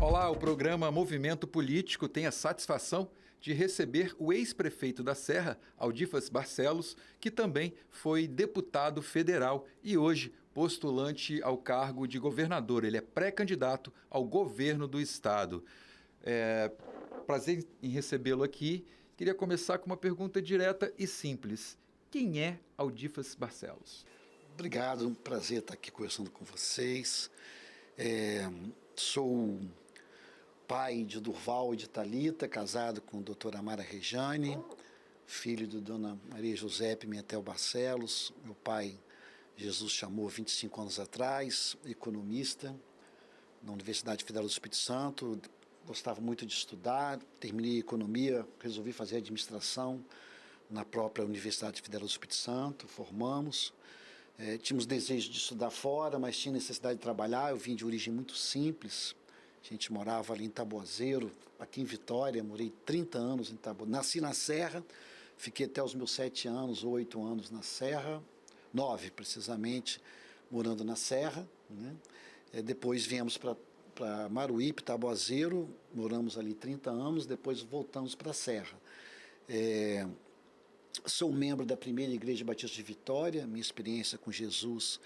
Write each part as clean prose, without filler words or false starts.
Olá, o programa Movimento Político tem a satisfação de receber o ex-prefeito da Serra, Aldifas Barcelos, que também foi deputado federal e hoje postulante ao cargo de governador. Ele é pré-candidato ao governo do estado. Prazer em recebê-lo aqui. Queria começar com uma pergunta direta e simples. Quem é Aldifas Barcelos? Obrigado, um prazer estar aqui conversando com vocês. Sou pai de Durval e de Thalita, casado com a doutora Amara Rejane, filho de dona Maria José Pimentel Barcelos. Meu pai, Jesus chamou 25 anos atrás, economista na Universidade Federal do Espírito Santo. Gostava muito de estudar, terminei economia, resolvi fazer administração na própria Universidade Federal do Espírito Santo, formamos. Tínhamos desejo de estudar fora, mas tinha necessidade de trabalhar. Eu vim de origem muito simples. A gente morava ali em Taboazeiro, aqui em Vitória, morei 30 anos em Taboazeiro. Nasci na Serra, fiquei até os meus 7 anos, 8 anos na Serra, 9 precisamente, morando na Serra, né? Depois viemos para Maruípe, Taboazeiro, moramos ali 30 anos, depois voltamos para a Serra. Sou membro da primeira Igreja Batista de Vitória. Minha experiência com Jesus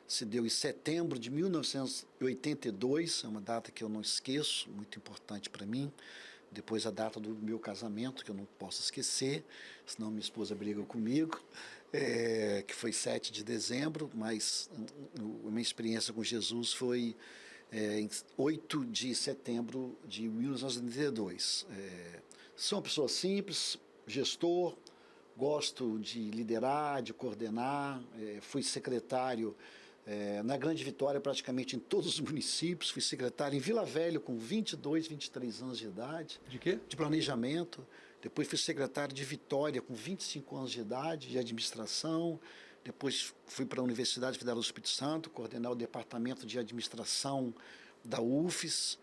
se deu em setembro de 1982, é uma data que eu não esqueço, muito importante para mim. Depois a data do meu casamento, que eu não posso esquecer, senão minha esposa briga comigo, que foi 7 de dezembro, mas a minha experiência com Jesus foi em 8 de setembro de 1982. Sou uma pessoa simples, gestor, gosto de liderar, de coordenar, fui secretário na Grande Vitória, praticamente em todos os municípios, fui secretário em Vila Velha com 22, 23 anos de idade. De quê? De planejamento. Depois fui secretário de Vitória com 25 anos de idade, de administração. Depois fui para a Universidade Federal do Espírito Santo, coordenar o departamento de administração da UFES.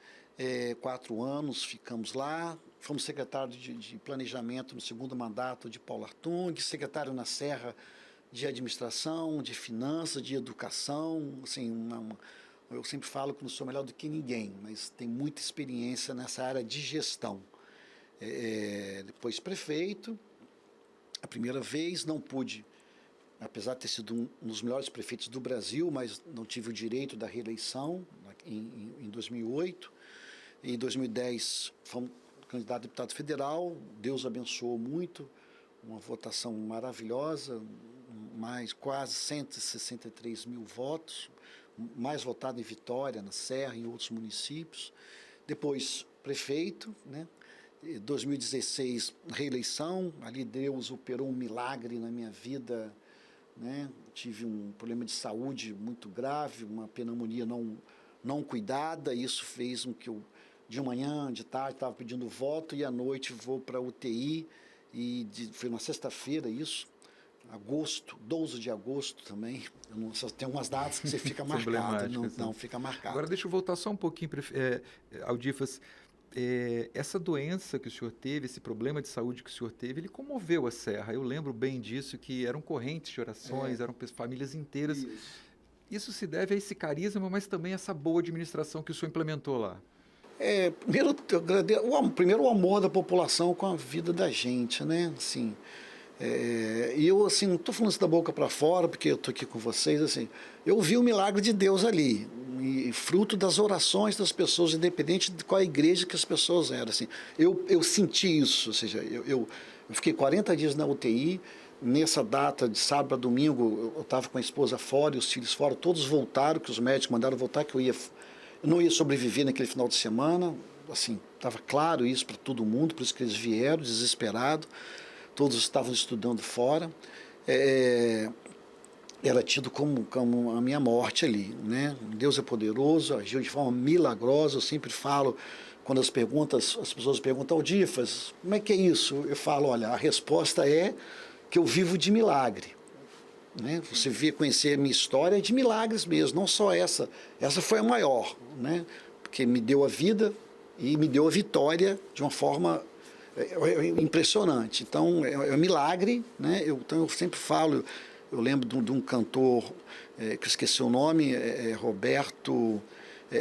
4 anos ficamos lá. Fomos secretário de planejamento no segundo mandato de Paulo Artung, secretário na Serra de administração, de finanças, de educação. Assim, eu sempre falo que não sou melhor do que ninguém, mas tenho muita experiência nessa área de gestão. Depois prefeito, a primeira vez não pude, apesar de ter sido um dos melhores prefeitos do Brasil, mas não tive o direito da reeleição em 2008. Em 2010 fomos candidato a deputado federal. Deus abençoou muito, uma votação maravilhosa, mais quase 163 mil votos, mais votado em Vitória, na Serra, em outros municípios. Depois prefeito, né? 2016 reeleição, ali Deus operou um milagre na minha vida, né? Tive um problema de saúde muito grave, uma pneumonia não cuidada. Isso fez com que eu, de manhã, de tarde, estava pedindo voto e à noite vou para a UTI. Foi uma sexta-feira isso, agosto, 12 de agosto também. Tem umas datas que você fica marcado, não fica marcado. Agora deixa eu voltar só um pouquinho, Aldifas. Essa doença que o senhor teve, esse problema de saúde que o senhor teve, ele comoveu a Serra. Eu lembro bem disso, que eram correntes de orações, eram famílias inteiras. Isso se deve a esse carisma, mas também a essa boa administração que o senhor implementou lá. Primeiro o amor da população com a vida da gente, né? Assim, e eu assim, não estou falando isso da boca para fora, porque eu estou aqui com vocês, assim, eu vi o milagre de Deus ali, e fruto das orações das pessoas, independente de qual igreja que as pessoas eram. Assim, eu senti isso, ou seja, eu fiquei 40 dias na UTI. Nessa data de sábado a domingo, eu estava com a esposa fora e os filhos fora, todos voltaram, que os médicos mandaram voltar, que eu não ia sobreviver naquele final de semana. Assim, estava claro isso para todo mundo, por isso que eles vieram desesperados, todos estavam estudando fora. Era tido como a minha morte ali, né? Deus é poderoso, agiu de forma milagrosa. Eu sempre falo, quando as pessoas perguntam, Aldifas, como é que é isso? Eu falo, olha, a resposta é que eu vivo de milagre, né? Você conhecer a minha história de milagres mesmo, não só essa foi a maior, né? Porque me deu a vida e me deu a vitória de uma forma impressionante. Então é um milagre, né? Então eu sempre falo, eu lembro de um cantor que eu esqueci o nome, Roberto,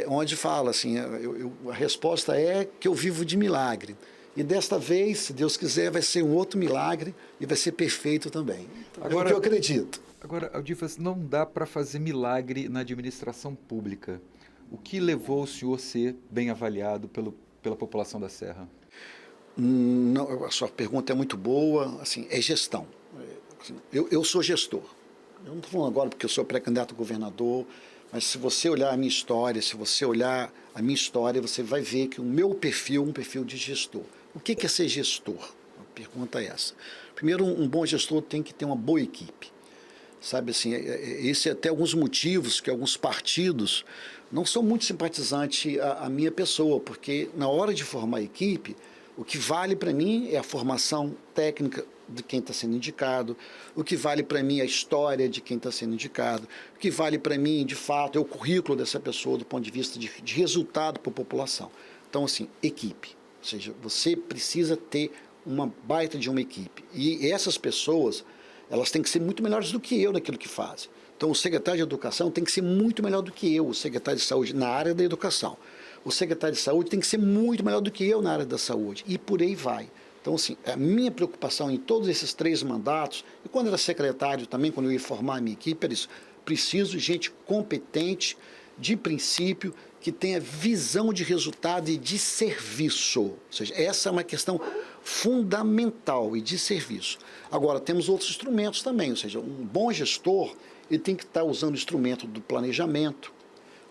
onde fala assim, a resposta é que eu vivo de milagre. E desta vez, se Deus quiser, vai ser um outro milagre e vai ser perfeito também. Agora, é o que eu acredito. Agora, Aldifas, não dá para fazer milagre na administração pública. O que levou o senhor a ser bem avaliado pela população da Serra? Não, a sua pergunta é muito boa, assim, é gestão. Eu sou gestor. Eu não estou falando agora porque eu sou pré-candidato a governador, mas se você olhar a minha história, você vai ver que o meu perfil é um perfil de gestor. O que é ser gestor? A pergunta é essa. Primeiro, um bom gestor tem que ter uma boa equipe. Sabe assim, esse é até alguns motivos que alguns partidos não são muito simpatizantes à minha pessoa, porque na hora de formar a equipe, o que vale para mim é a formação técnica de quem está sendo indicado, o que vale para mim é a história de quem está sendo indicado, o que vale para mim, de fato, é o currículo dessa pessoa do ponto de vista de resultado para a população. Então, assim, equipe. Ou seja, você precisa ter uma baita de uma equipe. E essas pessoas, elas têm que ser muito melhores do que eu naquilo que fazem. Então, o secretário de Educação tem que ser muito melhor do que eu, o secretário de Saúde, na área da educação. O secretário de Saúde tem que ser muito melhor do que eu na área da saúde. E por aí vai. Então, assim, a minha preocupação em todos esses 3 mandatos, e quando era secretário também, quando eu ia formar a minha equipe, era isso. Preciso de gente competente, de princípio, que tenha visão de resultado e de serviço. Ou seja, essa é uma questão fundamental e de serviço. Agora, temos outros instrumentos também, ou seja, um bom gestor, ele tem que estar usando o instrumento do planejamento,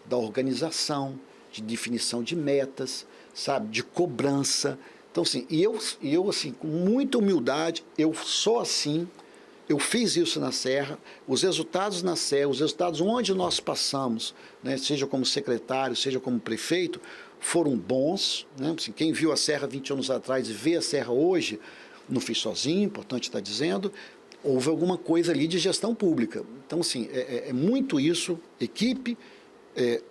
da organização, de definição de metas, sabe, de cobrança. Então, assim, eu assim, com muita humildade, eu sou assim, eu fiz isso na Serra, os resultados na Serra, os resultados onde nós passamos, né, seja como secretário, seja como prefeito, foram bons, né? Assim, quem viu a Serra 20 anos atrás e vê a Serra hoje, não fiz sozinho, importante estar dizendo, houve alguma coisa ali de gestão pública. Então, assim, é muito isso, equipe,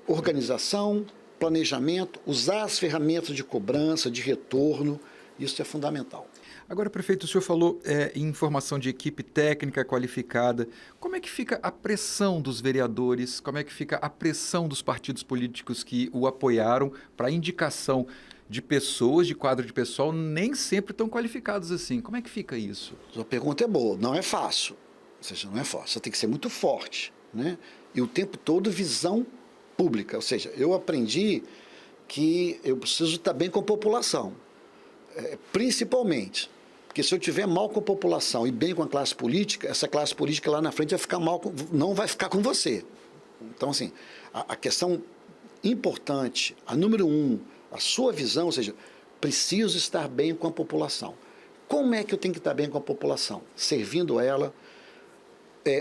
organização, planejamento, usar as ferramentas de cobrança, de retorno, isso é fundamental. Agora, prefeito, o senhor falou em formação de equipe técnica qualificada. Como é que fica a pressão dos vereadores? Como é que fica a pressão dos partidos políticos que o apoiaram para a indicação de pessoas, de quadro de pessoal, nem sempre tão qualificados assim? Como é que fica isso? A sua pergunta é boa. Não é fácil. Ou seja, não é fácil. Você tem que ser muito forte, né? E o tempo todo visão pública. Ou seja, eu aprendi que eu preciso estar bem com a população. Principalmente, porque se eu tiver mal com a população e bem com a classe política, essa classe política lá na frente vai ficar mal, não vai ficar com você. Então, assim, a questão importante, a número 1, a sua visão, ou seja, preciso estar bem com a população. Como é que eu tenho que estar bem com a população? Servindo ela,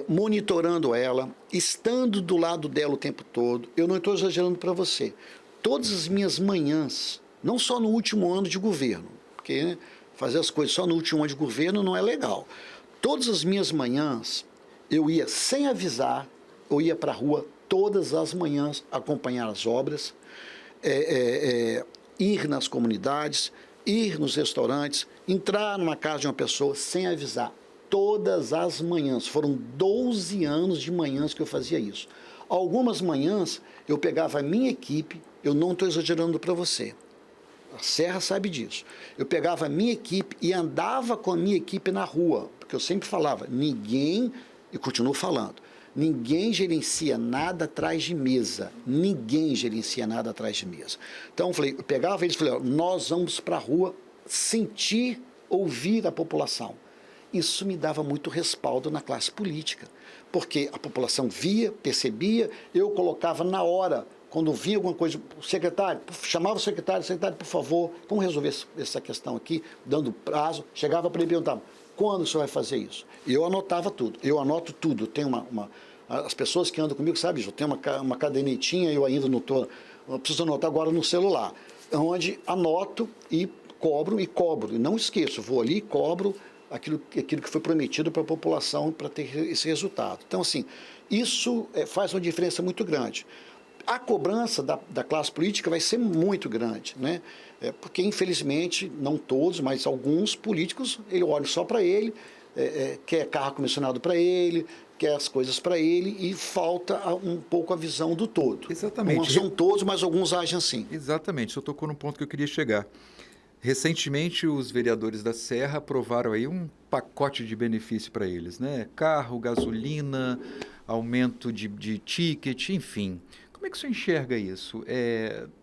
monitorando ela, estando do lado dela o tempo todo. Eu não estou exagerando para você. Todas as minhas manhãs, não só no último ano de governo, porque, né, fazer as coisas só no último ano de governo não é legal. Todas as minhas manhãs, eu ia sem avisar, eu ia para a rua todas as manhãs acompanhar as obras, ir nas comunidades, ir nos restaurantes, entrar numa casa de uma pessoa sem avisar. Todas as manhãs. Foram 12 anos de manhãs que eu fazia isso. Algumas manhãs eu pegava a minha equipe, eu não estou exagerando para você. A Serra sabe disso. Eu pegava a minha equipe e andava com a minha equipe na rua, porque eu sempre falava, ninguém, e continuo falando, ninguém gerencia nada atrás de mesa. Ninguém gerencia nada atrás de mesa. Então eu pegava eles e falei, nós vamos para a rua sentir, ouvir a população. Isso me dava muito respaldo na classe política, porque a população via, percebia, eu colocava na hora, quando via alguma coisa, o secretário, chamava o secretário, por favor, vamos resolver essa questão aqui, dando prazo, chegava para ele e perguntava, quando o senhor vai fazer isso? E eu anotava tudo, eu anoto tudo, eu tenho as pessoas que andam comigo, sabe, eu tenho uma cadernetinha, eu ainda não estou, preciso anotar agora no celular, onde anoto e cobro, e não esqueço, vou ali e cobro aquilo que foi prometido para a população para ter esse resultado. Então, assim, isso faz uma diferença muito grande. A cobrança da classe política vai ser muito grande, né? Porque, infelizmente, não todos, mas alguns políticos, ele olha só para ele, quer carro comissionado para ele, quer as coisas para ele e falta um pouco a visão do todo. Exatamente. Não são todos, mas alguns agem assim. Exatamente, você tocou no ponto que eu queria chegar. Recentemente, os vereadores da Serra aprovaram aí um pacote de benefício para eles, né? Carro, gasolina, aumento de ticket, enfim. Como é que o senhor enxerga isso?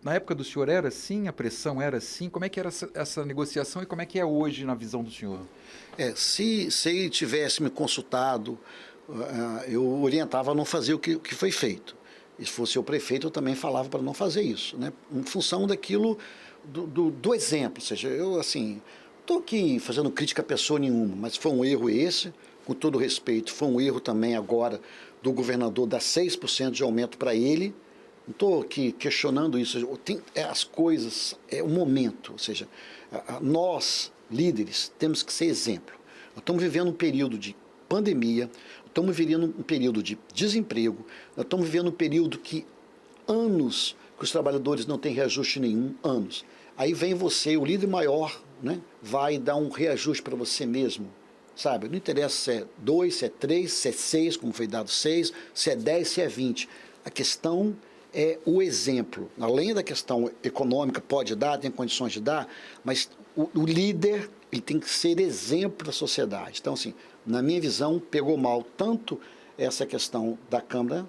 Na época do senhor era assim, a pressão era assim? Como é que era essa negociação e como é que é hoje na visão do senhor? Se ele tivesse me consultado, eu orientava a não fazer o que foi feito. E se fosse o prefeito, eu também falava para não fazer isso, né? Em função daquilo, do exemplo. Ou seja, eu, assim, estou aqui fazendo crítica a pessoa nenhuma, mas foi um erro esse, com todo respeito, foi um erro também agora do governador dar 6% de aumento para ele. Não estou aqui questionando isso. As coisas, é o momento. Ou seja, nós, líderes, temos que ser exemplo. Nós estamos vivendo um período de pandemia, estamos vivendo um período de desemprego, nós estamos vivendo um período que anos que os trabalhadores não têm reajuste nenhum, anos. Aí vem você, o líder maior, né, vai dar um reajuste para você mesmo, sabe? Não interessa se é 2, se é 3, se é 6, como foi dado 6, se é 10, se é 20. A questão é o exemplo. Além da questão econômica, pode dar, tem condições de dar, mas o líder ele tem que ser exemplo da sociedade. Então, assim, na minha visão, pegou mal tanto essa questão da Câmara,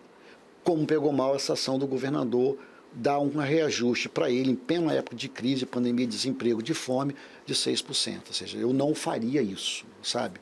como pegou mal essa ação do governador dar um reajuste para ele em plena época de crise, pandemia, desemprego, de fome, de 6%. Ou seja, eu não faria isso, sabe?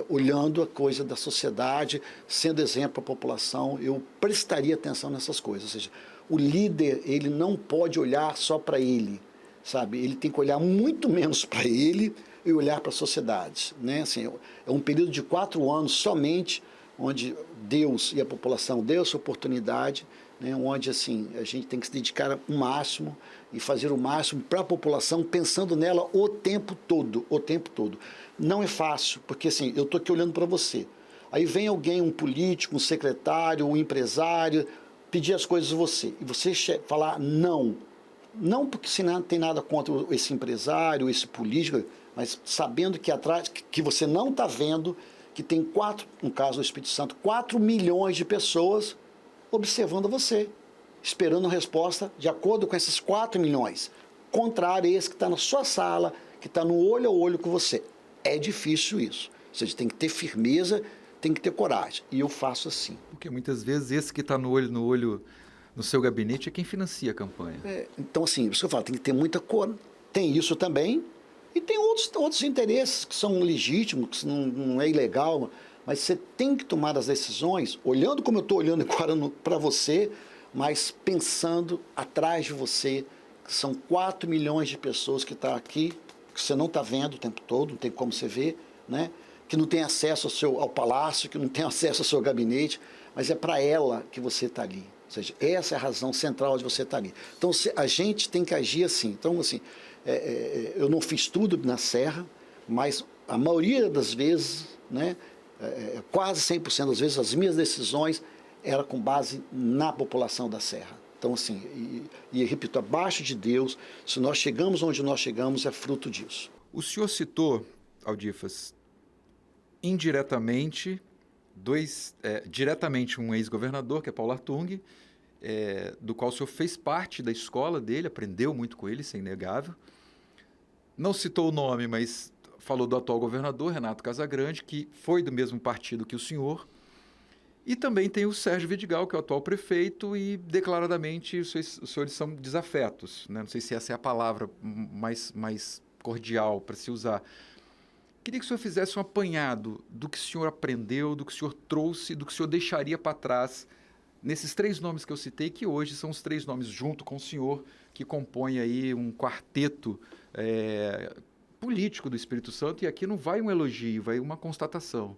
Olhando a coisa da sociedade, sendo exemplo para a população, eu prestaria atenção nessas coisas. Ou seja, o líder, ele não pode olhar só para ele, sabe? Ele tem que olhar muito menos para ele e olhar para a sociedade, né? Assim, é um período de 4 anos somente, onde Deus e a população deu essa oportunidade, né? Onde assim, a gente tem que se dedicar o máximo e fazer o máximo para a população, pensando nela o tempo todo, o tempo todo. Não é fácil, porque assim, eu estou aqui olhando para você. Aí vem alguém, um político, um secretário, um empresário, pedir as coisas a você. E você falar não. Não porque você não tem nada contra esse empresário, esse político, mas sabendo que atrás, que você não está vendo, que tem no caso do Espírito Santo, 4 milhões de pessoas observando você, esperando a resposta de acordo com esses 4 milhões. Contrário a esse que está na sua sala, que está no olho a olho com você. É difícil isso. Ou seja, tem que ter firmeza, tem que ter coragem. E eu faço assim. Porque muitas vezes esse que está no olho no seu gabinete é quem financia a campanha. Então, assim, isso que eu falo, tem que ter muita coragem. Tem isso também, e tem outros interesses que são legítimos, que não é ilegal, mas você tem que tomar as decisões, olhando como eu estou olhando agora para você, mas pensando atrás de você, que são 4 milhões de pessoas que estão aqui, que você não está vendo o tempo todo, não tem como você ver, né? Que não tem acesso ao palácio, que não tem acesso ao seu gabinete, mas é para ela que você está ali. Ou seja, essa é a razão central de você estar ali. Então, a gente tem que agir assim. Então, assim, eu não fiz tudo na Serra, mas a maioria das vezes, né, quase 100% das vezes, as minhas decisões eram com base na população da Serra. Então, assim, e repito, abaixo de Deus, se nós chegamos onde nós chegamos, é fruto disso. O senhor citou, Aldifas, indiretamente, diretamente um ex-governador, que é Paulo Artung, do qual o senhor fez parte da escola dele, aprendeu muito com ele, isso é inegável. Não citou o nome, mas falou do atual governador, Renato Casagrande, que foi do mesmo partido que o senhor. E também tem o Sérgio Vidigal, que é o atual prefeito, e declaradamente os senhores são desafetos, né? Não sei se essa é a palavra mais cordial para se usar. Queria que o senhor fizesse um apanhado do que o senhor aprendeu, do que o senhor trouxe, do que o senhor deixaria para trás nesses 3 nomes que eu citei, que hoje são os 3 nomes, junto com o senhor, que compõem aí um quarteto político do Espírito Santo, e aqui não vai um elogio, vai uma constatação.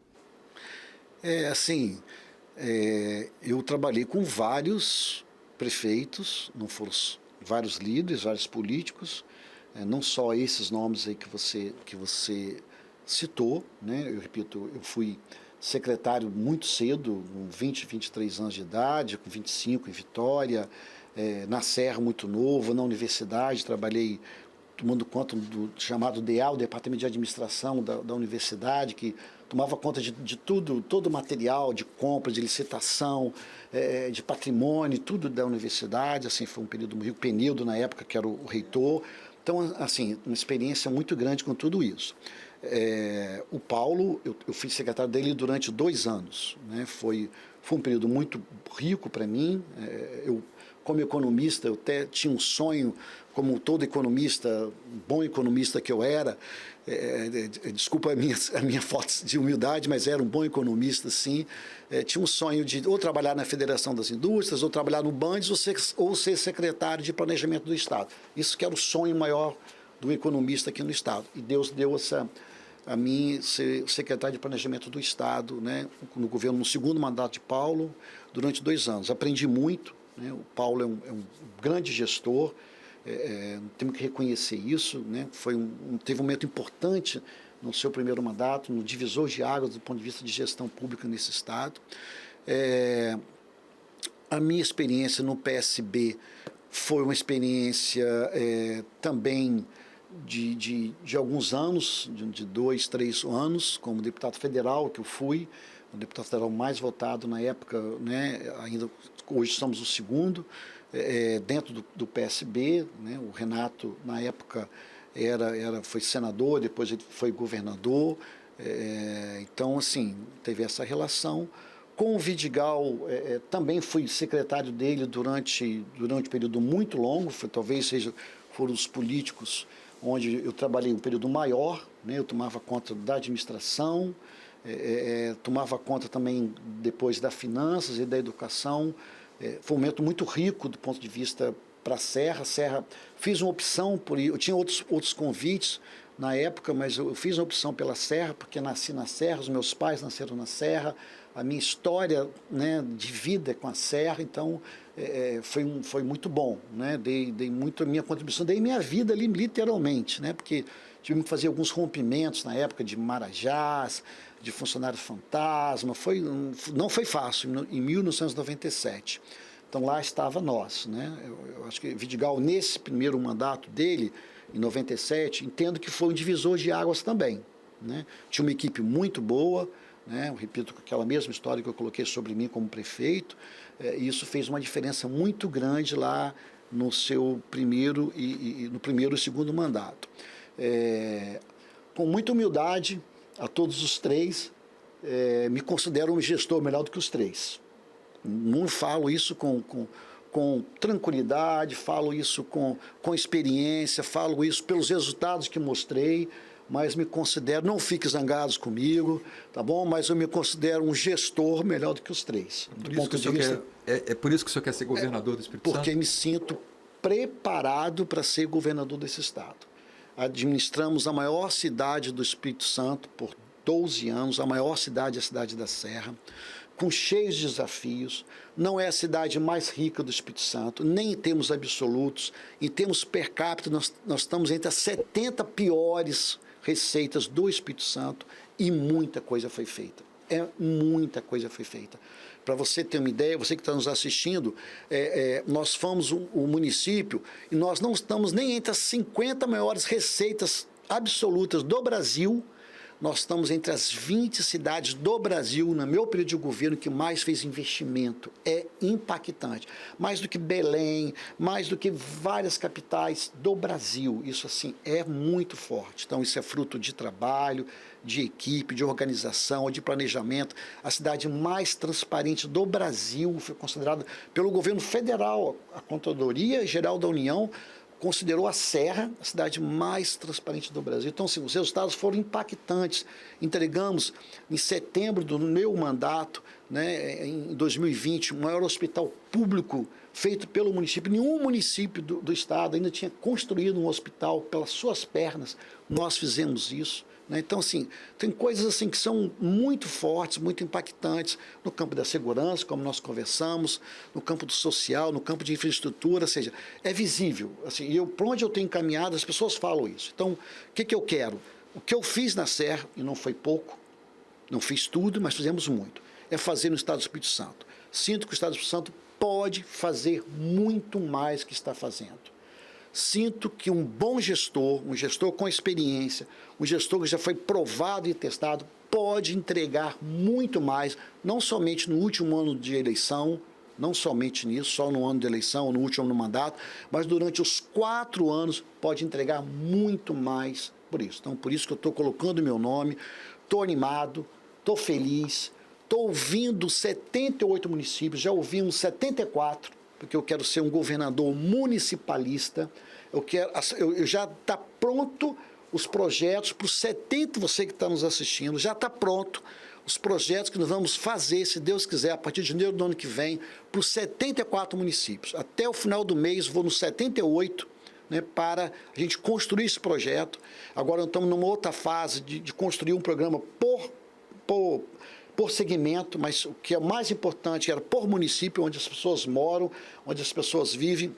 Eu trabalhei com vários prefeitos, não foram vários líderes, vários políticos, não só esses nomes aí que você citou, né? Eu repito, eu fui secretário muito cedo, com 20, 23 anos de idade, com 25 em Vitória, na Serra muito novo, na universidade, trabalhei tomando conta do chamado DEAL, Departamento de Administração da universidade, que tomava conta de tudo, todo o material de compra, de licitação, de patrimônio, tudo da universidade. Assim, foi um período muito rico. Penildo, na época, que era o reitor. Então, assim, uma experiência muito grande com tudo isso. O Paulo, eu fui secretário dele durante 2 anos, né? Foi um período muito rico para mim. Eu, como economista, eu até tinha um sonho, como todo economista, bom economista que eu era, desculpa a minha falta de humildade, mas era um bom economista, sim. Tinha um sonho de ou trabalhar na Federação das Indústrias, ou trabalhar no Bandes, ou ser secretário de Planejamento do Estado. Isso que era o sonho maior do economista aqui no Estado. E Deus deu a mim ser secretário de Planejamento do Estado, né, no governo, no segundo mandato de Paulo, durante 2 anos. Aprendi muito, né? O Paulo é um grande gestor, temos que reconhecer isso, né? Teve um momento importante no seu primeiro mandato, no divisor de águas do ponto de vista de gestão pública nesse Estado. A minha experiência no PSB foi uma experiência também de alguns anos, de 2, 3 anos, como deputado federal, que eu fui, o deputado federal mais votado na época, né, ainda hoje somos o segundo, dentro do PSB, né, o Renato, na época, foi senador, depois ele foi governador, então, assim, teve essa relação. Com o Vidigal, também fui secretário dele durante um período muito longo, talvez foram os políticos onde eu trabalhei um período maior, né? Eu tomava conta da administração, tomava conta também depois das finanças e da educação. Foi um momento muito rico do ponto de vista para a Serra. Fiz uma opção por ir, eu tinha outros convites na época, mas eu fiz uma opção pela Serra, porque nasci na Serra, os meus pais nasceram na Serra, a minha história, né, de vida é com a Serra, então foi muito bom, né? Dei muito a minha contribuição, dei minha vida ali literalmente, né? Porque tivemos que fazer alguns rompimentos na época de Marajás, de funcionários fantasma, não foi fácil, em 1997. Então lá estava nós, né? Eu acho que Vidigal, nesse primeiro mandato dele, em 97, entendo que foi um divisor de águas também, né? Tinha uma equipe muito boa, né? Eu repito, aquela mesma história que eu coloquei sobre mim como prefeito, e isso fez uma diferença muito grande lá no seu primeiro no primeiro e segundo mandato. Com muita humildade, a todos os 3, me considero um gestor melhor do que os 3. Não falo isso com tranquilidade, falo isso com experiência, falo isso pelos resultados que mostrei, mas me considero, não fique zangados comigo, tá bom? Mas eu me considero um gestor melhor do que os 3. Por isso que o senhor quer ser governador do Espírito Santo? Porque me sinto preparado para ser governador desse estado. Administramos a maior cidade do Espírito Santo por 12 anos, a maior cidade é a cidade da Serra, com cheios de desafios. Não é a cidade mais rica do Espírito Santo, nem em termos absolutos. Em termos per capita, nós estamos entre as 70 piores receitas do Espírito Santo e muita coisa foi feita. Muita coisa foi feita. Para você ter uma ideia, você que está nos assistindo, nós fomos o município e nós não estamos nem entre as 50 maiores receitas absolutas do Brasil. Nós estamos entre as 20 cidades do Brasil, no meu período de governo, que mais fez investimento. É impactante. Mais do que Belém, mais do que várias capitais do Brasil. Isso, assim, é muito forte. Então, isso é fruto de trabalho, de equipe, de organização, de planejamento. A cidade mais transparente do Brasil foi considerada pelo governo federal. A Controladoria Geral da União considerou a Serra a cidade mais transparente do Brasil. Então, assim, os resultados foram impactantes. Entregamos, em setembro do meu mandato, né, em 2020, o maior hospital público feito pelo município. Nenhum município do estado ainda tinha construído um hospital pelas suas pernas. Nós fizemos isso. Então, assim, tem coisas assim que são muito fortes, muito impactantes no campo da segurança, como nós conversamos, no campo do social, no campo de infraestrutura, ou seja, é visível. Assim, por onde eu tenho encaminhado, as pessoas falam isso. Então, o que eu quero? O que eu fiz na Serra, e não foi pouco, não fiz tudo, mas fizemos muito, é fazer no Estado do Espírito Santo. Sinto que o Estado do Espírito Santo pode fazer muito mais que está fazendo. sinto que um bom gestor, um gestor com experiência, um gestor que já foi provado e testado, pode entregar muito mais, não somente no último ano de eleição, não somente nisso, só no ano de eleição, no último ano do mandato, mas durante os 4 anos pode entregar muito mais por isso. Então, por isso que eu estou colocando o meu nome, estou animado, estou feliz, estou ouvindo 78 municípios, já ouvi uns 74, porque eu quero ser um governador municipalista, eu já está pronto os projetos para os 70, você que está nos assistindo, já está pronto os projetos que nós vamos fazer, se Deus quiser, a partir de janeiro do ano que vem, para os 74 municípios. Até o final do mês, vou nos 78, né, para a gente construir esse projeto. Agora nós estamos numa outra fase de construir um programa por segmento, mas o que é mais importante era por município, onde as pessoas moram, onde as pessoas vivem.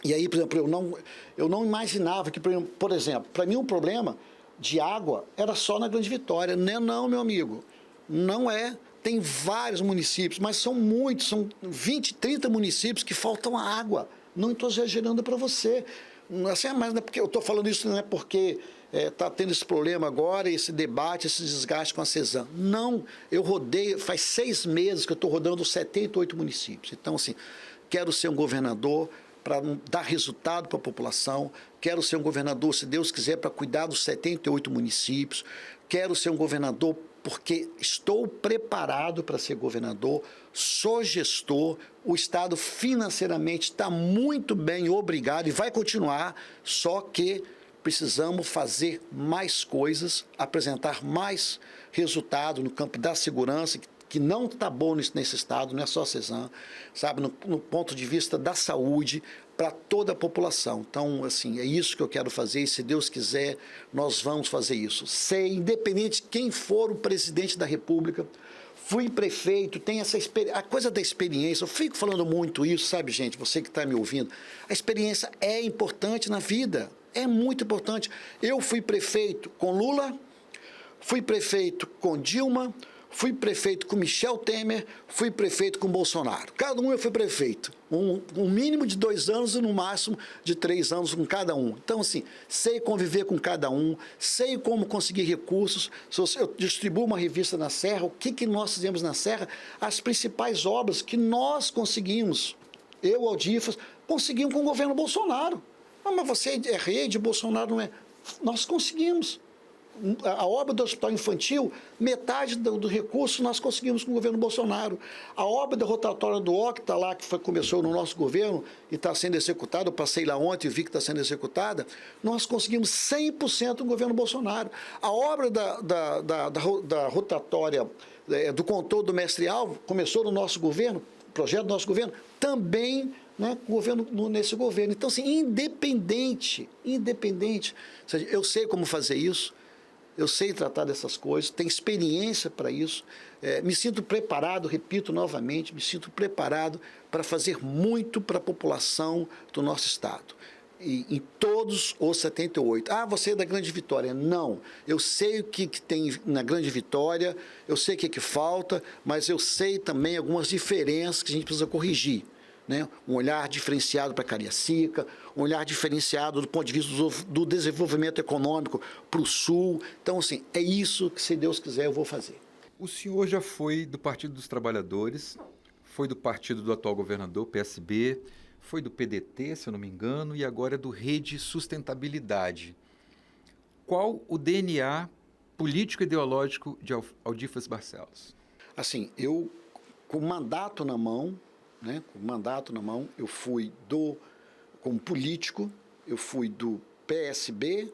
E aí, por exemplo, eu não imaginava que, por exemplo, para mim um problema de água era só na Grande Vitória. Não, meu amigo, não é. Tem vários municípios, mas são muitos, são 20, 30 municípios que faltam água. Não estou exagerando para você. Assim, mas não é porque eu estou falando isso, não é porque está tendo esse problema agora, esse debate, esse desgaste com a CESAM. Não, eu rodei, faz 6 meses que eu estou rodando 78 municípios. Então, assim, quero ser um governador para dar resultado para a população, quero ser um governador, se Deus quiser, para cuidar dos 78 municípios, quero ser um governador porque estou preparado para ser governador, sou gestor, o Estado financeiramente está muito bem, obrigado, e vai continuar, só que precisamos fazer mais coisas, apresentar mais resultado no campo da segurança, que não está bom nesse estado, não é só a CESAM, sabe, no ponto de vista da saúde, para toda a população. Então, assim, é isso que eu quero fazer, e se Deus quiser, nós vamos fazer isso. Sei, independente de quem for o presidente da República, fui prefeito, tem essa experiência, a coisa da experiência, eu fico falando muito isso, sabe, gente, você que está me ouvindo, a experiência é importante na vida, é muito importante. Eu fui prefeito com Lula, fui prefeito com Dilma, fui prefeito com Michel Temer, fui prefeito com Bolsonaro. Cada um eu fui prefeito. Um mínimo de 2 anos e no máximo de 3 anos com cada um. Então, assim, sei conviver com cada um, sei como conseguir recursos. Eu distribuo uma revista na Serra, o que nós fizemos na Serra? As principais obras que nós conseguimos, eu, Aldifas, conseguimos com o governo Bolsonaro. Mas você é rei de Bolsonaro, não é? Nós conseguimos. A obra do hospital infantil, metade do recurso nós conseguimos com o governo Bolsonaro. A obra da rotatória do Octa lá, que começou no nosso governo e está sendo executada, eu passei lá ontem e vi que está sendo executada, nós conseguimos 100% no governo Bolsonaro. A obra da rotatória do contorno do Mestre-Alvo começou no nosso governo, projeto do nosso governo, também, né, nesse governo. Então, assim, independente, ou seja, eu sei como fazer isso, eu sei tratar dessas coisas, tenho experiência para isso, me sinto preparado, repito novamente, me sinto preparado para fazer muito para a população do nosso Estado. E em todos os 78. Ah, você é da Grande Vitória. Não, eu sei o que tem na Grande Vitória, eu sei o que falta, mas eu sei também algumas diferenças que a gente precisa corrigir. Né? Um olhar diferenciado para Cariacica, um olhar diferenciado do ponto de vista do desenvolvimento econômico para o Sul. Então, assim, é isso que, se Deus quiser, eu vou fazer. O senhor já foi do Partido dos Trabalhadores, foi do partido do atual governador, PSB, foi do PDT, se eu não me engano, e agora é do Rede Sustentabilidade. Qual o DNA político-ideológico de Aldifas Barcelos? Assim, eu, com mandato na mão, eu fui como político, eu fui do PSB,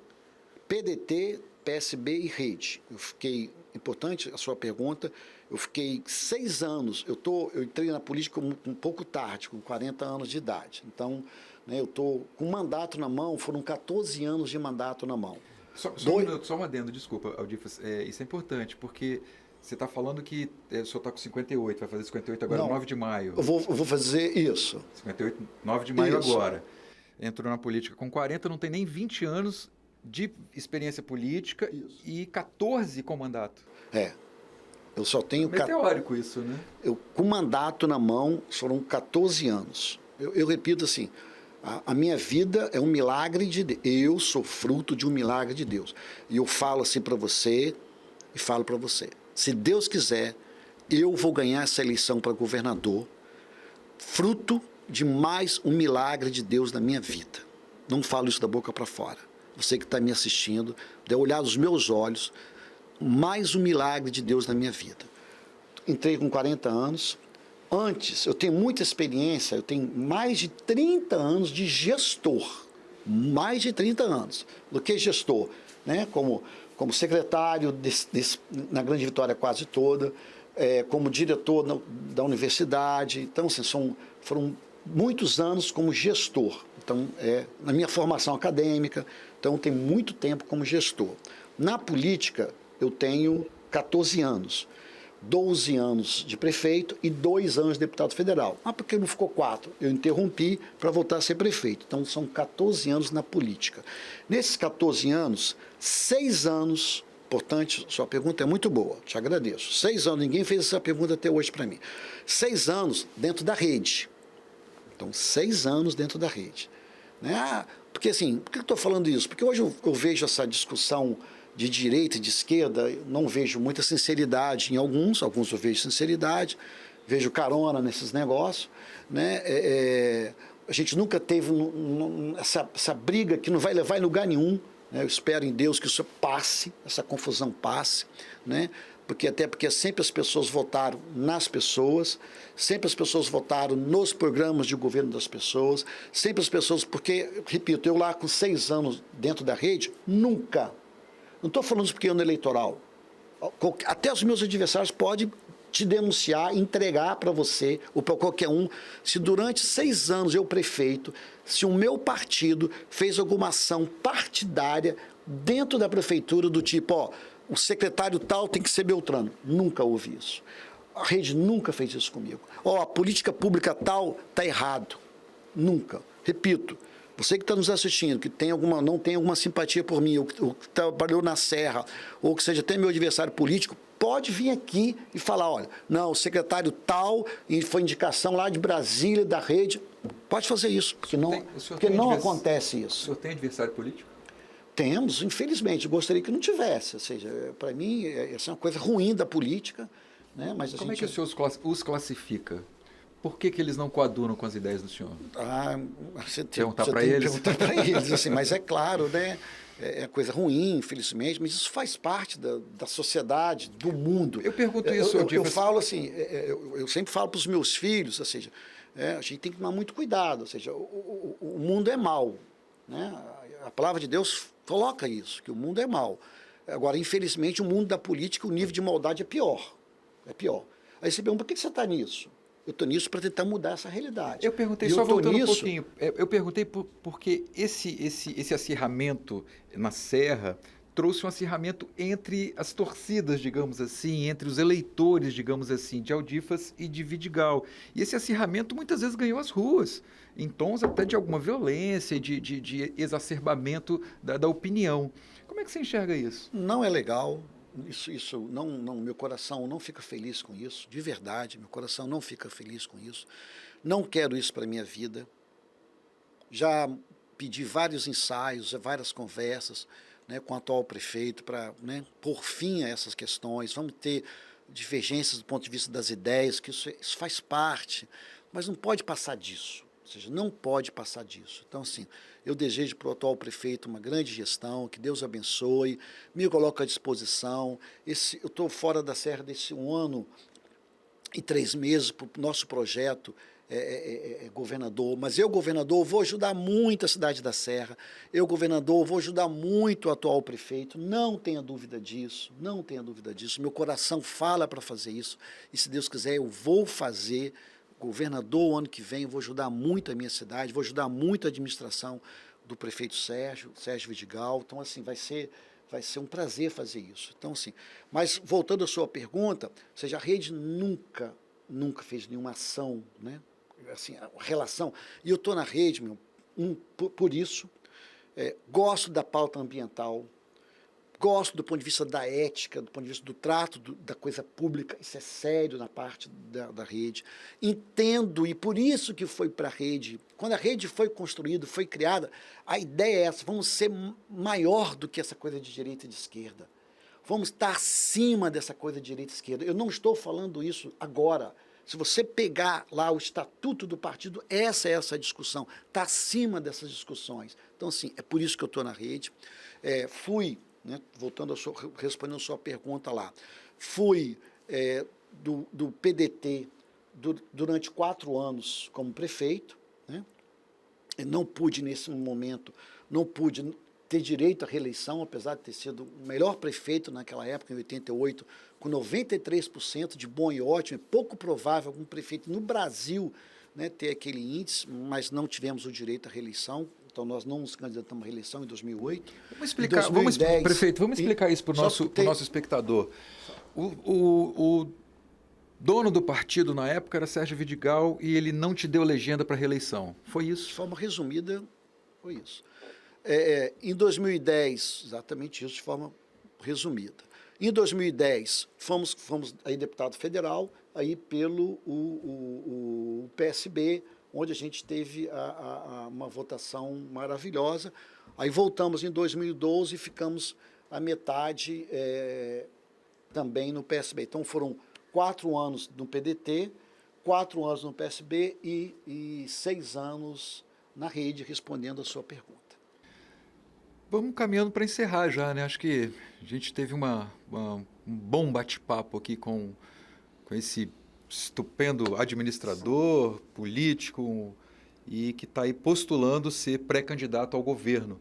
PDT, PSB e Rede. Eu fiquei, importante a sua pergunta, eu fiquei 6 anos, eu entrei na política um pouco tarde, com 40 anos de idade. Então, né, eu estou com mandato na mão, foram 14 anos de mandato na mão. Só um adendo, desculpa, Aldifas, isso é importante, porque você está falando que o senhor está com 58, vai fazer 58 agora, não, 9 de maio. Eu vou fazer isso. 58, 9 de maio isso. Agora. Entrou na política com 40, não tem nem 20 anos de experiência política isso. E 14 com mandato. Eu só tenho... Meteórico isso, né? Com mandato na mão, foram 14 anos. Eu repito assim, A minha vida é um milagre de Deus. Eu sou fruto de um milagre de Deus. E eu falo assim para você e falo para você. Se Deus quiser, eu vou ganhar essa eleição para governador, fruto de mais um milagre de Deus na minha vida. Não falo isso da boca para fora. Você que está me assistindo, de olhar nos meus olhos, mais um milagre de Deus na minha vida. Entrei com 40 anos. Antes, eu tenho muita experiência, eu tenho mais de 30 anos de gestor. Mais de 30 anos. Do que gestor? Né? Como secretário na Grande Vitória quase toda, como diretor da universidade. Então, assim, foram muitos anos como gestor. Então, na minha formação acadêmica, então, tem muito tempo como gestor. Na política, eu tenho 14 anos. 12 anos de prefeito e 2 anos de deputado federal. Ah, por que não ficou 4? Eu interrompi para voltar a ser prefeito. Então, são 14 anos na política. Nesses 14 anos, 6 anos, importante, sua pergunta é muito boa, te agradeço. 6 anos, ninguém fez essa pergunta até hoje para mim. 6 anos dentro da rede. Então, 6 anos dentro da rede. Né? Porque assim, por que eu estou falando isso? Porque hoje eu vejo essa discussão de direita e de esquerda, não vejo muita sinceridade em alguns eu vejo sinceridade, vejo carona nesses negócios, né? A gente nunca teve essa briga que não vai levar em lugar nenhum, né? Eu espero em Deus que isso passe, essa confusão passe, né? Porque sempre as pessoas votaram nas pessoas, sempre as pessoas votaram nos programas de governo das pessoas, sempre as pessoas, porque, repito, eu lá com 6 anos dentro da rede, nunca. Não estou falando isso porque é ano eleitoral. Até os meus adversários podem te denunciar, entregar para você ou para qualquer um, se durante 6 anos eu prefeito, se o meu partido fez alguma ação partidária dentro da prefeitura do tipo, o secretário tal tem que ser Beltrano. Nunca houve isso. A rede nunca fez isso comigo. A política pública tal está errado. Nunca. Repito. Você que está nos assistindo, que não tem alguma simpatia por mim, ou que trabalhou na Serra, ou que seja até meu adversário político, pode vir aqui e falar, olha, não, o secretário tal, e foi indicação lá de Brasília, da rede. Pode fazer isso, porque não acontece isso. O senhor tem adversário político? Temos, infelizmente. Eu gostaria que não tivesse. Ou seja, para mim, essa é uma coisa ruim da política. Né? Mas como é que o senhor os classifica? Por que eles não coadunam com as ideias do senhor? Você perguntar para eles? Perguntar para eles, assim, mas é claro, né? É coisa ruim, infelizmente, mas isso faz parte da sociedade, do mundo. Eu pergunto isso. Eu falo assim, eu sempre falo para os meus filhos, ou seja, a gente tem que tomar muito cuidado, ou seja, o mundo é mau, né? A palavra de Deus coloca isso, que o mundo é mau. Agora, infelizmente, o mundo da política, o nível de maldade é pior. É pior. Aí você pergunta, por que você está nisso? Eu estou nisso para tentar mudar essa realidade. Eu perguntei, só voltando um pouquinho, eu perguntei porque esse acirramento na Serra trouxe um acirramento entre as torcidas, digamos assim, entre os eleitores, digamos assim, de Aldifas e de Vidigal. E esse acirramento muitas vezes ganhou as ruas, em tons até de alguma violência, de exacerbamento da opinião. Como é que você enxerga isso? Não é legal. Isso não, meu coração não fica feliz com isso, de verdade, meu coração não fica feliz com isso. Não quero isso para a minha vida. Já pedi vários ensaios, várias conversas, né, com o atual prefeito para, né, pôr fim a essas questões. Vamos ter divergências do ponto de vista das ideias, que isso faz parte, mas não pode passar disso. Ou seja, não pode passar disso. Então, assim, eu desejo para o atual prefeito uma grande gestão, que Deus abençoe, me coloque à disposição. Eu estou fora da Serra desse 1 ano e 3 meses para o nosso projeto governador, mas eu, governador, vou ajudar muito a cidade da Serra, eu, governador, vou ajudar muito o atual prefeito, não tenha dúvida disso, não tenha dúvida disso, meu coração fala para fazer isso, e se Deus quiser eu vou fazer. Governador, o ano que vem, eu vou ajudar muito a minha cidade, vou ajudar muito a administração do prefeito Sérgio Vidigal. Então, assim, vai ser um prazer fazer isso. Então, assim, mas voltando à sua pergunta, ou seja, a rede nunca fez nenhuma ação, né? Assim, a relação. E eu estou na rede, por isso, gosto da pauta ambiental, gosto do ponto de vista da ética, do ponto de vista do trato da coisa pública, isso é sério na parte da rede. Entendo, e por isso que foi para a rede. Quando a rede foi construída, foi criada, a ideia é essa: vamos ser maior do que essa coisa de direita e de esquerda. Vamos estar acima dessa coisa de direita e esquerda. Eu não estou falando isso agora. Se você pegar lá o estatuto do partido, essa é essa discussão, está acima dessas discussões. Então, assim, é por isso que eu estou na rede. Fui, né, voltando respondendo a sua pergunta lá, fui do PDT durante 4 anos como prefeito, né? Não pude, nesse momento, não pude ter direito à reeleição, apesar de ter sido o melhor prefeito naquela época, em 88, com 93% de bom e ótimo. É pouco provável algum prefeito no Brasil, né, ter aquele índice, mas não tivemos o direito à reeleição. Então, nós não nos candidatamos à reeleição em 2008. Vamos explicar, 2010, prefeito, vamos explicar isso para o nosso espectador. O dono do partido na época era Sérgio Vidigal e ele não te deu legenda para a reeleição. Foi isso? De forma resumida, foi isso. Em 2010, exatamente isso, de forma resumida. Em 2010, fomos aí deputado federal, aí pelo o PSB, onde a gente teve uma votação maravilhosa. Aí voltamos em 2012 e ficamos a metade também no PSB. Então foram 4 anos no PDT, 4 anos no PSB e 6 anos na rede, respondendo a sua pergunta. Vamos caminhando para encerrar já, né? Acho que a gente teve um bom bate-papo aqui com esse estupendo administrador, político, e que está aí postulando ser pré-candidato ao governo.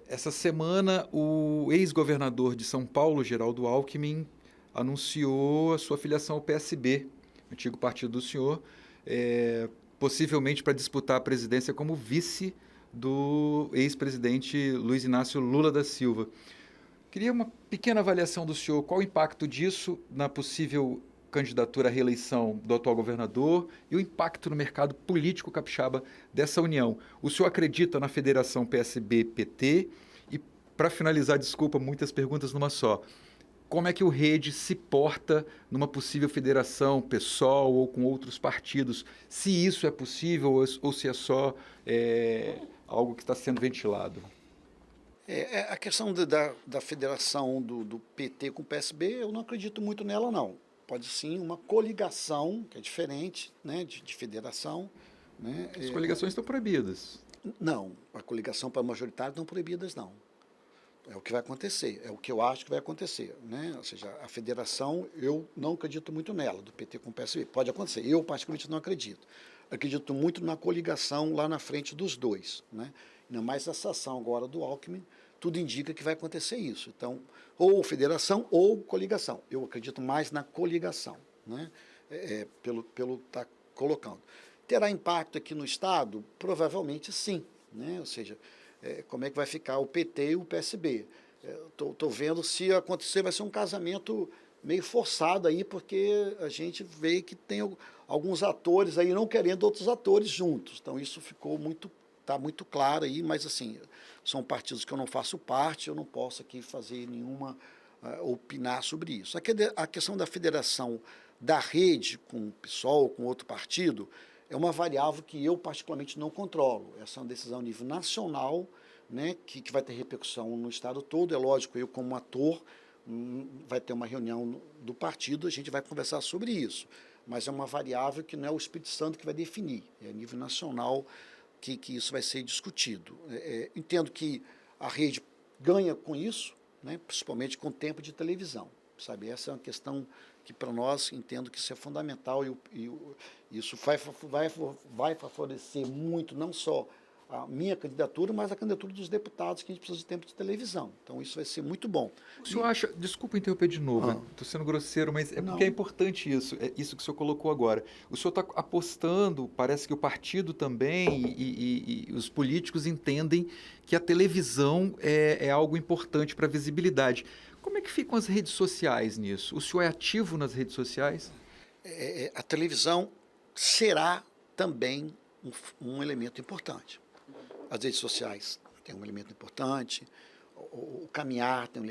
Essa semana, o ex-governador de São Paulo, Geraldo Alckmin, anunciou a sua filiação ao PSB, antigo partido do senhor, possivelmente para disputar a presidência como vice do ex-presidente Luiz Inácio Lula da Silva. Queria uma pequena avaliação do senhor. Qual o impacto disso na possível candidatura à reeleição do atual governador e o impacto no mercado político capixaba dessa união? O senhor acredita na federação PSB-PT? E, para finalizar, desculpa, muitas perguntas numa só. Como é que o Rede se porta numa possível federação PSOL ou com outros partidos? Se isso é possível ou se é só algo que está sendo ventilado? A questão da federação do PT com o PSB, eu não acredito muito nela, não. Pode sim uma coligação, que é diferente, né, de federação. Né? As coligações estão proibidas. Não, a coligação para majoritário estão proibidas, não. É o que vai acontecer, é o que eu acho que vai acontecer. Né? Ou seja, a federação, eu não acredito muito nela, do PT com o PSB. Pode acontecer, eu particularmente não acredito. Acredito muito na coligação lá na frente dos dois. Né? Ainda mais essa ação agora do Alckmin, tudo indica que vai acontecer isso. Então, ou federação ou coligação. Eu acredito mais na coligação, né? Pelo tá colocando. Terá impacto aqui no Estado? Provavelmente sim. Né? Ou seja, como é que vai ficar o PT e o PSB? Estou vendo, se acontecer, vai ser um casamento meio forçado aí, porque a gente vê que tem alguns atores aí não querendo outros atores juntos. Então, isso está muito claro aí, mas assim, são partidos que eu não faço parte, eu não posso aqui fazer nenhuma, opinar sobre isso. A questão da federação da rede com o PSOL, com outro partido, é uma variável que eu particularmente não controlo. Essa é uma decisão a nível nacional, né, que vai ter repercussão no estado todo. É lógico, eu como ator, vai ter uma reunião do partido, a gente vai conversar sobre isso. Mas é uma variável que não é o Espírito Santo que vai definir, é a nível nacional que isso vai ser discutido. Entendo que a rede ganha com isso, né, principalmente com o tempo de televisão. Sabe? Essa é uma questão que, para nós, entendo que isso é fundamental e isso vai favorecer muito, não só a minha candidatura, mas a candidatura dos deputados, que a gente precisa de tempo de televisão. Então, isso vai ser muito bom. O senhor acha... Desculpa interromper de novo, estou sendo grosseiro, mas porque é importante isso, isso que o senhor colocou agora. O senhor está apostando, parece que o partido também e os políticos entendem que a televisão é algo importante para a visibilidade. Como é que ficam as redes sociais nisso? O senhor é ativo nas redes sociais? A televisão será também um elemento importante. As redes sociais têm um elemento importante, o caminhar tem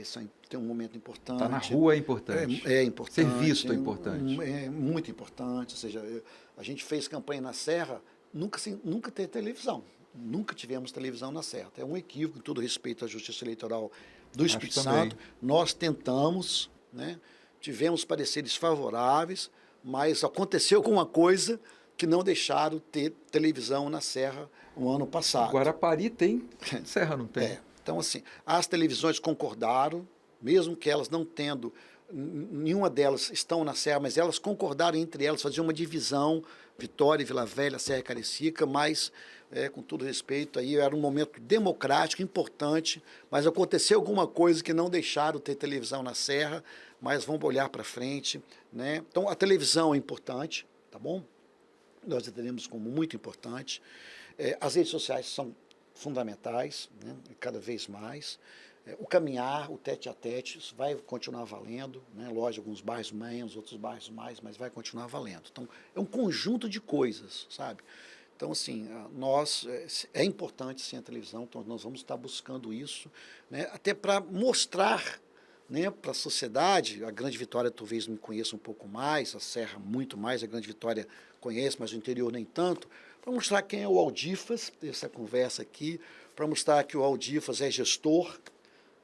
um momento importante. Estar na rua é importante. É importante. Ser visto é importante. É muito importante. Ou seja, a gente fez campanha na Serra, nunca teve televisão. Nunca tivemos televisão na Serra. É um equívoco, com todo respeito à Justiça Eleitoral do Espírito Santo. Nós tentamos, né? Tivemos pareceres favoráveis, mas aconteceu alguma coisa que não deixaram ter televisão na Serra no ano passado. Guarapari tem, Serra não tem. Então, assim, as televisões concordaram, mesmo que elas não tendo, nenhuma delas estão na Serra, mas elas concordaram entre elas, fazer uma divisão, Vitória, Vila Velha, Serra e Caricica, mas, com todo respeito, aí era um momento democrático, importante, mas aconteceu alguma coisa que não deixaram ter televisão na Serra, mas vamos olhar para frente, né? Então, a televisão é importante, tá bom? Nós entendemos como muito importante. As redes sociais são fundamentais, né? Cada vez mais. O caminhar, o tete-a-tete, isso vai continuar valendo, né? Lógico, alguns bairros menos, outros bairros mais, mas vai continuar valendo. Então, é um conjunto de coisas, sabe? Então, assim, é importante sim a televisão, então nós vamos estar buscando isso, né? Até para mostrar, né, para a sociedade. A Grande Vitória talvez me conheça um pouco mais, a Serra muito mais, a Grande Vitória conhece, mas o interior nem tanto, para mostrar quem é o Aldifas, essa conversa aqui, para mostrar que o Aldifas é gestor,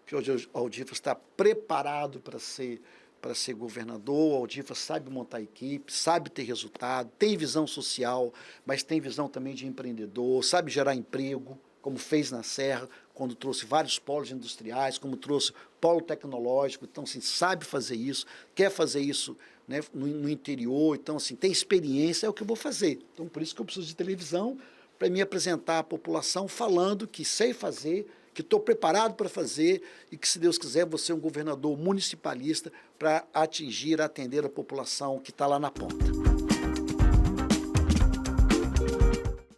que o Aldifas está preparado para ser governador, o Aldifas sabe montar equipe, sabe ter resultado, tem visão social, mas tem visão também de empreendedor, sabe gerar emprego, como fez na Serra, quando trouxe vários polos industriais, como trouxe polo tecnológico, então, assim, sabe fazer isso, quer fazer isso, né, no interior, então, assim, tem experiência, é o que eu vou fazer. Então, por isso que eu preciso de televisão, para me apresentar à população falando que sei fazer, que estou preparado para fazer e que, se Deus quiser, vou ser um governador municipalista para atender a população que está lá na ponta.